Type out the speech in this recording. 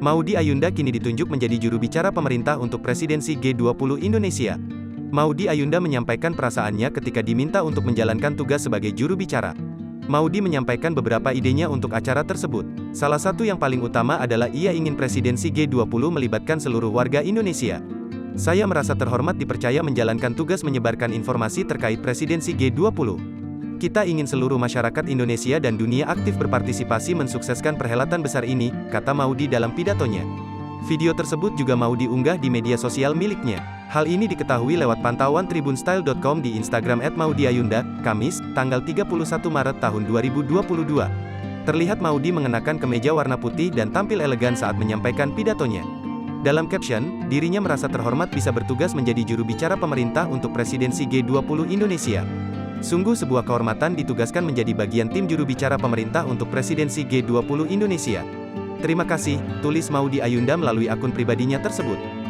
Maudy Ayunda kini ditunjuk menjadi juru bicara pemerintah untuk presidensi G20 Indonesia. Maudy Ayunda menyampaikan perasaannya ketika diminta untuk menjalankan tugas sebagai juru bicara. Maudy menyampaikan beberapa idenya untuk acara tersebut. Salah satu yang paling utama adalah ia ingin presidensi G20 melibatkan seluruh warga Indonesia. Saya merasa terhormat dipercaya menjalankan tugas menyebarkan informasi terkait presidensi G20. Kita ingin seluruh masyarakat Indonesia dan dunia aktif berpartisipasi mensukseskan perhelatan besar ini, kata Maudy dalam pidatonya. Video tersebut juga Maudy unggah di media sosial miliknya. Hal ini diketahui lewat pantauan tribunstyle.com di Instagram @maudyayunda, Kamis, tanggal 31 Maret tahun 2022. Terlihat Maudy mengenakan kemeja warna putih dan tampil elegan saat menyampaikan pidatonya. Dalam caption, dirinya merasa terhormat bisa bertugas menjadi juru bicara pemerintah untuk presidensi G20 Indonesia. Sungguh sebuah kehormatan ditugaskan menjadi bagian tim juru bicara pemerintah untuk presidensi G20 Indonesia. Terima kasih, tulis Maudy Ayunda melalui akun pribadinya tersebut.